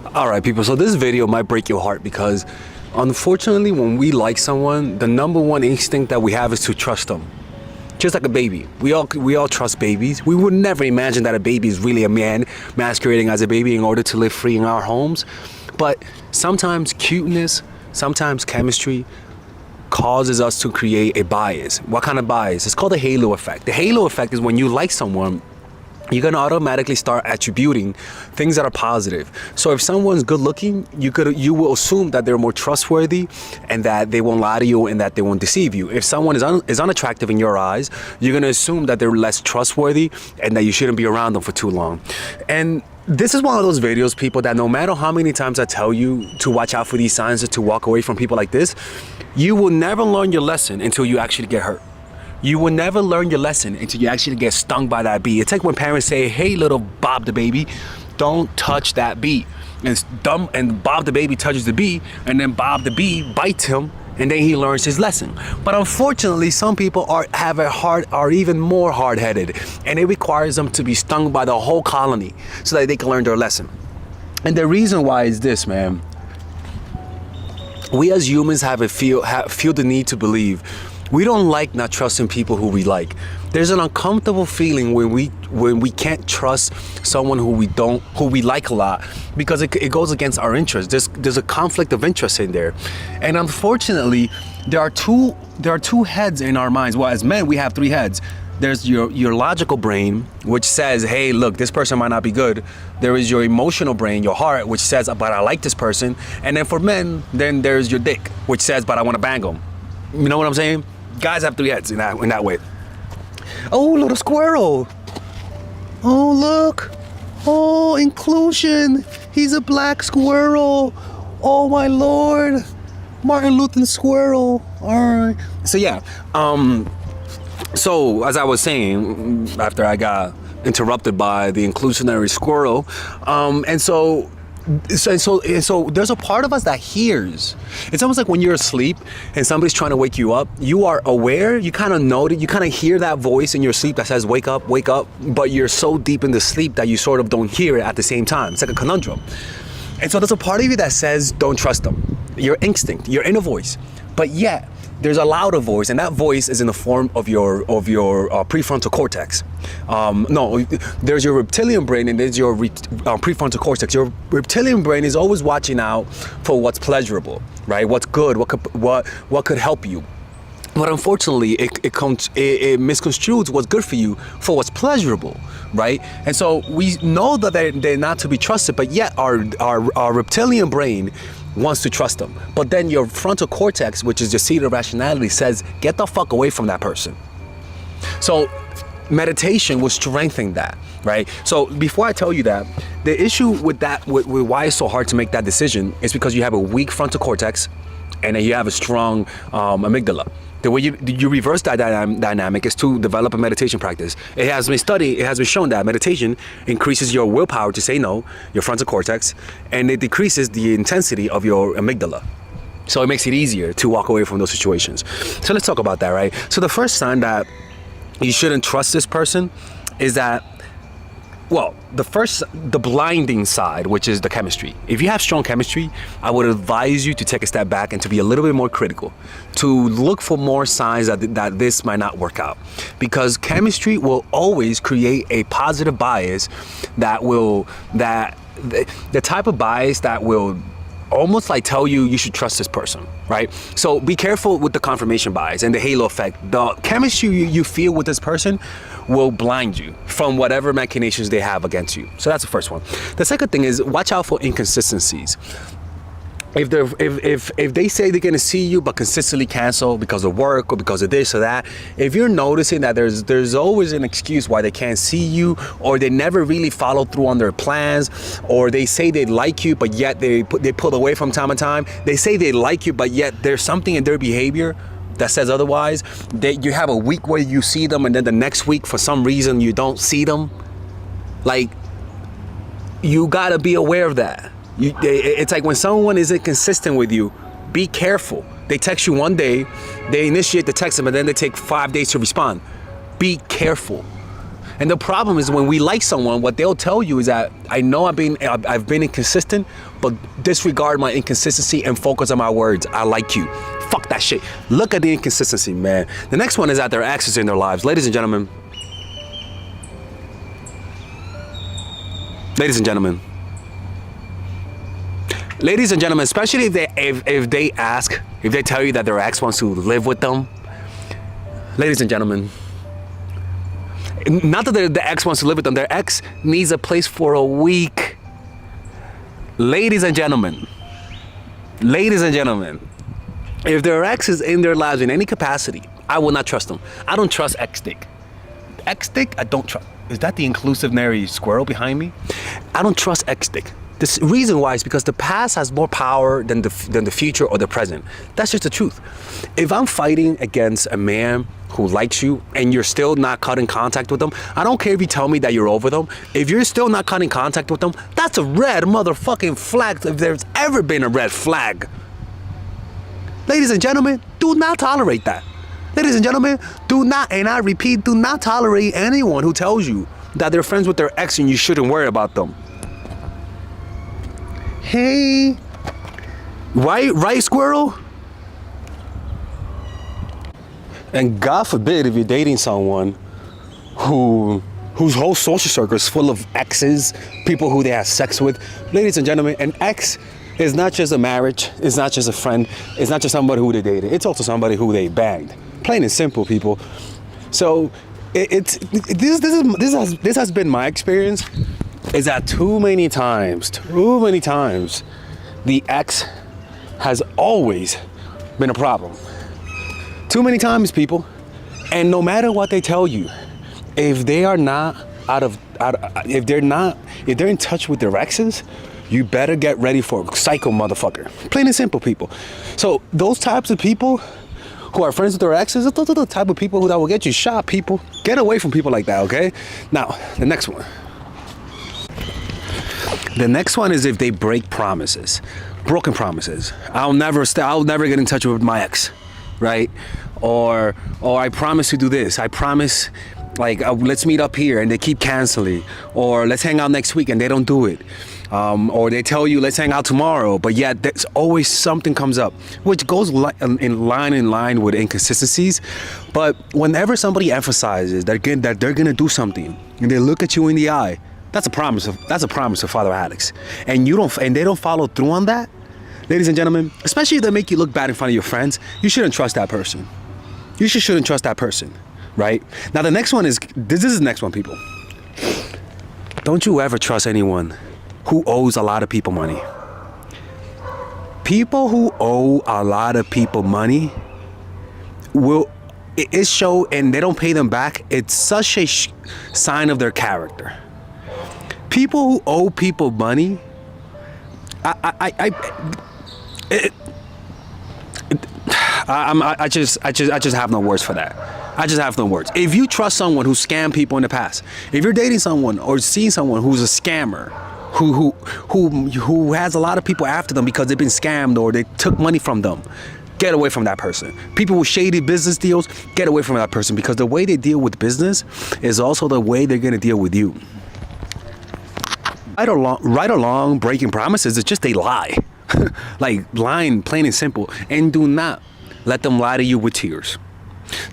All right, people. So this video might break your heart because unfortunately, when we like someone, the number one instinct that we have is to trust them. Just like a baby. We all trust babies. We would never imagine that a baby is really a man masquerading as a baby in order to live free in our homes. But sometimes cuteness, sometimes chemistry causes us to create a bias. What kind of bias? It's called the halo effect. The halo effect is when you like someone, you're gonna automatically start attributing things that are positive. So if someone's good looking, you will assume that they're more trustworthy and that they won't lie to you and that they won't deceive you. If someone is unattractive in your eyes, you're gonna assume that they're less trustworthy and that you shouldn't be around them for too long. And this is one of those videos, people, that no matter how many times I tell you to watch out for these signs or to walk away from people like this, you will never learn your lesson until you actually get hurt. You will never learn your lesson until you actually get stung by that bee. It's like when parents say, hey, little Bob the baby, don't touch that bee. And it's dumb, and Bob the baby touches the bee, and then Bob the bee bites him, and then he learns his lesson. But unfortunately, some people are even more hard-headed, and it requires them to be stung by the whole colony so that they can learn their lesson. And the reason why is this, man. We as humans feel the need to believe. We don't like not trusting people who we like. There's an uncomfortable feeling when we can't trust someone who we like a lot because it goes against our interests. There's a conflict of interest in there. And unfortunately, there are two heads in our minds. Well, as men, we have three heads. There's your logical brain, which says, hey, look, this person might not be good. There is your emotional brain, your heart, which says, but I like this person. And then for men, then there's your dick, which says, but I want to bang them. You know what I'm saying? Guys have three heads in that way. Oh, little squirrel. Oh, look. Oh, inclusion. He's a black squirrel. Oh, my Lord. Martin Luther Squirrel. All right. So, yeah. So, as I was saying, after I got interrupted by the inclusionary squirrel, So there's a part of us that hears. It's almost like when you're asleep and somebody's trying to wake you up, you are aware, you kind of know that, you kind of hear that voice in your sleep that says, wake up, but you're so deep in the sleep that you sort of don't hear it at the same time. It's like a conundrum. And so there's a part of you that says, don't trust them. Your instinct, your inner voice. But yet, there's a louder voice, and that voice is in the form of your prefrontal cortex. There's your reptilian brain, and there's your prefrontal cortex. Your reptilian brain is always watching out for what's pleasurable, right? What's good, what could help you. But unfortunately, it misconstrues what's good for you for what's pleasurable, right? And so we know that they're not to be trusted, but yet our reptilian brain wants to trust them. But then your frontal cortex, which is your seat of rationality, says, get the fuck away from that person. So meditation will strengthen that, right? So before I tell you that, the issue with why it's so hard to make that decision is because you have a weak frontal cortex and then you have a strong amygdala. The way you reverse that dynamic is to develop a meditation practice. It has been shown that meditation increases your willpower to say no, your frontal cortex, and it decreases the intensity of your amygdala. So it makes it easier to walk away from those situations. So let's talk about that, right? So the first sign that you shouldn't trust this person is that, well, the blinding side, which is the chemistry. If you have strong chemistry, I would advise you to take a step back and to be a little bit more critical, to look for more signs that this might not work out. Because chemistry will always create a positive bias the type of bias that will almost like tell you should trust this person, right? So be careful with the confirmation bias and the halo effect. The chemistry you feel with this person will blind you from whatever machinations they have against you. So that's the first one. The second thing is watch out for inconsistencies. If they say they're gonna see you but consistently cancel because of work or because of this or that, if you're noticing that there's always an excuse why they can't see you, or they never really follow through on their plans, or they say they like you but yet they pull away from time to time. They say they like you but yet there's something in their behavior that says otherwise. You have a week where you see them and then the next week for some reason you don't see them. Like, you gotta be aware of that. It's like when someone isn't consistent with you, be careful. They text you one day, they initiate the text, but then they take 5 days to respond. Be careful. And the problem is when we like someone, what they'll tell you is that I know I've been inconsistent, but disregard my inconsistency and focus on my words. I like you. Fuck that shit. Look at the inconsistency, man. The next one is that their exes in their lives. Ladies and gentlemen. Ladies and gentlemen. Ladies and gentlemen, especially if they tell you that their ex wants to live with them. Ladies and gentlemen. Not that the ex wants to live with them. Their ex needs a place for a week. Ladies and gentlemen. Ladies and gentlemen. If their ex is in their lives in any capacity, I will not trust them. I don't trust X-Dick. X-Dick, I don't trust. Is that the inclusionary squirrel behind me? I don't trust X-Dick. The reason why is because the past has more power than the future or the present. That's just the truth. If I'm fighting against a man who likes you and you're still not cutting contact with them, I don't care if you tell me that you're over them. If you're still not cutting contact with them, that's a red motherfucking flag if there's ever been a red flag. Ladies and gentlemen, do not tolerate that. Ladies and gentlemen, do not, and I repeat, do not tolerate anyone who tells you that they're friends with their ex and you shouldn't worry about them. Hey, right, squirrel? And God forbid if you're dating someone whose whole social circle is full of exes, people who they have sex with. Ladies and gentlemen, an ex is not just a marriage, it's not just a friend, it's not just somebody who they dated, it's also somebody who they banged. Plain and simple, people. So this has been my experience, is that too many times, the ex has always been a problem. Too many times, people. And no matter what they tell you, if they are not if they're in touch with their exes, you better get ready for a psycho motherfucker. Plain and simple, people. So those types of people who are friends with their exes, those are the type of people that will get you shot, people. Get away from people like that, okay? Now, the next one. The next one is if they break promises. Broken promises. I'll never get in touch with my ex, right? Or I promise to do this. I promise, let's meet up here, and they keep canceling. Or let's hang out next week, and they don't do it. Or they tell you, let's hang out tomorrow, but yet there's always something comes up, which goes in line with inconsistencies. But whenever somebody emphasizes that they're gonna do something, and they look at you in the eye, that's a promise of Father Alex, and they don't follow through on that. Ladies and gentlemen, especially if they make you look bad in front of your friends, you shouldn't trust that person. You shouldn't trust that person, right? Now the next one is this is the next one, people. Don't you ever trust anyone who owes a lot of people money. People who owe a lot of people money it show, and they don't pay them back. It's such a sign of their character. People who owe people money, I just have no words for that. I just have no words. If you trust someone who scammed people in the past, if you're dating someone or seeing someone who's a scammer, who has a lot of people after them because they've been scammed or they took money from them, get away from that person. People with shady business deals, get away from that person, because the way they deal with business is also the way they're gonna deal with you. Right along breaking promises, it's just they lie. Like lying, plain and simple. And do not let them lie to you with tears.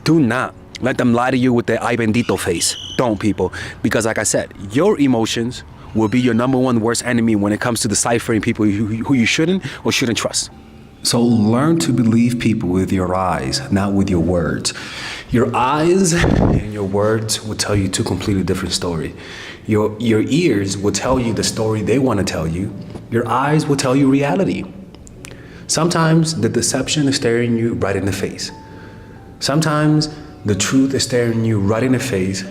Do not let them lie to you with their ay bendito face. Don't, people. Because like I said, your emotions will be your number one worst enemy when it comes to deciphering people who you shouldn't or shouldn't trust. So learn to believe people with your eyes, not with your words. Your eyes and your words will tell you two completely different stories. Your ears will tell you the story they want to tell you. Your eyes will tell you reality. Sometimes the deception is staring you right in the face. Sometimes the truth is staring you right in the face,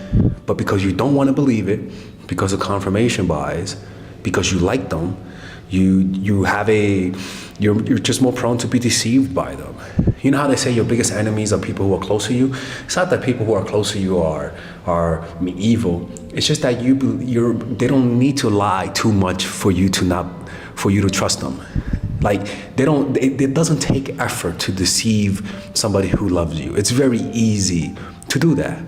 but because you don't want to believe it, because of confirmation bias, because you like them, you're just more prone to be deceived by them. You know how they say your biggest enemies are people who are close to you? It's not that people who are close to you are evil. It's just that they don't need to lie too much for you to trust them. Like it doesn't take effort to deceive somebody who loves you. It's very easy to do that.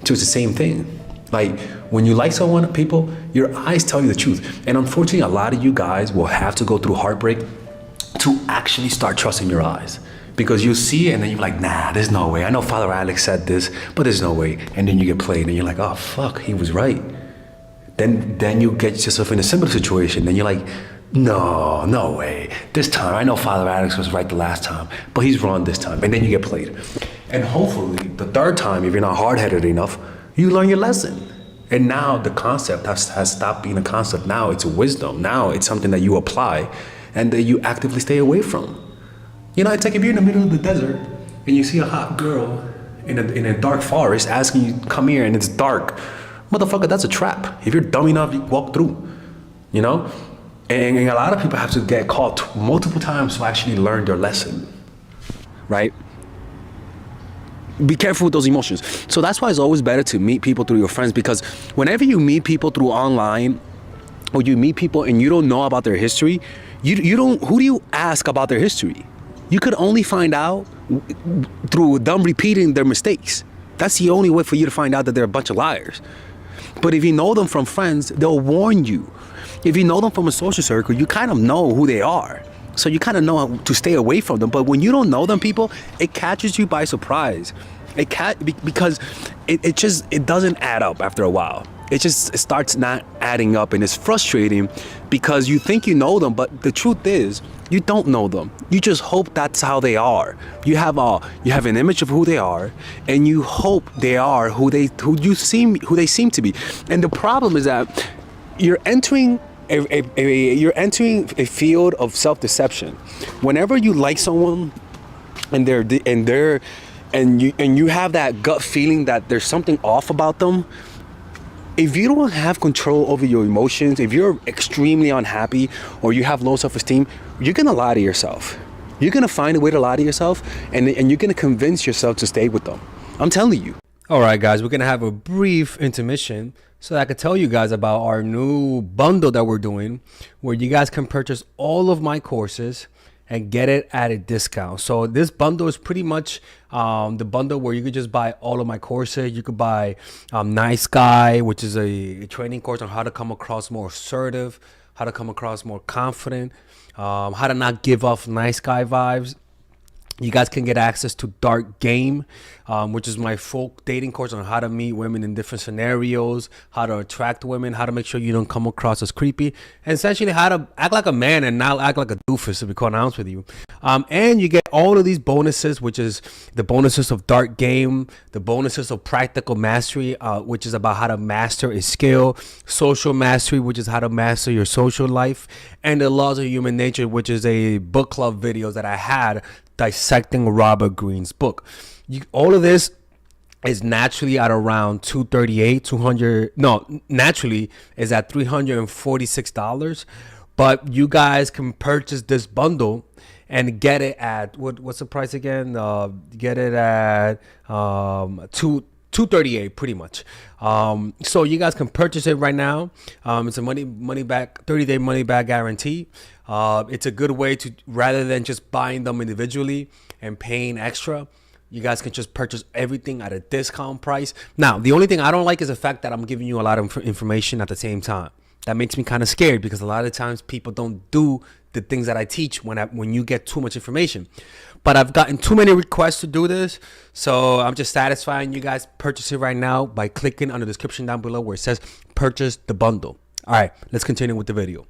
So it's the same thing. Like when you like someone, people, your eyes tell you the truth. And unfortunately, a lot of you guys will have to go through heartbreak to actually start trusting your eyes. Because you see it and then you're like, nah, there's no way. I know Father Alex said this, but there's no way. And then you get played and you're like, oh fuck, he was right. Then you get yourself in a similar situation. Then you're like, no way. This time, I know Father Alex was right the last time, but he's wrong this time. And then you get played. And hopefully, the third time, if you're not hard-headed enough, you learn your lesson. And now the concept has stopped being a concept. Now it's a wisdom. Now it's something that you apply and that you actively stay away from. You know, it's like if you're in the middle of the desert and you see a hot girl in a dark forest asking you, come here, and it's dark. Motherfucker, that's a trap. If you're dumb enough, you walk through, you know? And a lot of people have to get caught multiple times to actually learn their lesson, right? Be careful with those emotions. So that's why it's always better to meet people through your friends, because whenever you meet people through online or you meet people and you don't know about their history, you don't, who do you ask about their history? You could only find out through them repeating their mistakes. That's the only way for you to find out that they're a bunch of liars. But if you know them from friends, they'll warn you. If you know them from a social circle, you kind of know who they are. So you kind of know how to stay away from them. But when you don't know them, people, it catches you by surprise. Because it doesn't add up after a while. It starts not adding up, and it's frustrating because you think you know them, but the truth is you don't know them. You just hope that's how they are. You have an image of who they are, and you hope they are who they seem to be. And the problem is that you're entering a field of self-deception. Whenever you like someone and you have that gut feeling that there's something off about them, if you don't have control over your emotions, if you're extremely unhappy or you have low self-esteem, you're gonna lie to yourself. You're gonna find a way to lie to yourself, and you're gonna convince yourself to stay with them. I'm telling you. All right, guys, we're gonna have a brief intermission so that I can tell you guys about our new bundle that we're doing, where you guys can purchase all of my courses and get it at a discount. So this bundle is pretty much the bundle where you could just buy all of my courses. You could buy Nice Guy, which is a training course on how to come across more assertive, how to come across more confident, how to not give off nice guy vibes. You guys can get access to Dark Game, which is my full dating course on how to meet women in different scenarios, how to attract women, how to make sure you don't come across as creepy, and essentially how to act like a man and not act like a doofus, to be quite honest with you. And you get all of these bonuses, which is the bonuses of Dark Game, the bonuses of Practical Mastery, which is about how to master a skill, Social Mastery, which is how to master your social life, and the Laws of Human Nature, which is a book club videos that I had dissecting Robert Greene's book. All of this is naturally at around naturally is at $346, but you guys can purchase this bundle and get it at what's the price again? Get it at $238 pretty much. So you guys can purchase it right now. It's a money back 30-day money back guarantee. It's a good way to, rather than just buying them individually and paying extra, you guys can just purchase everything at a discount price. Now, the only thing I don't like is the fact that I'm giving you a lot of information at the same time. That makes me kind of scared, because a lot of times people don't do the things that I teach when you get too much information. But I've gotten too many requests to do this, so I'm just satisfying you guys. Purchase it right now by clicking on the description down below where it says purchase the bundle. All right, let's continue with the video.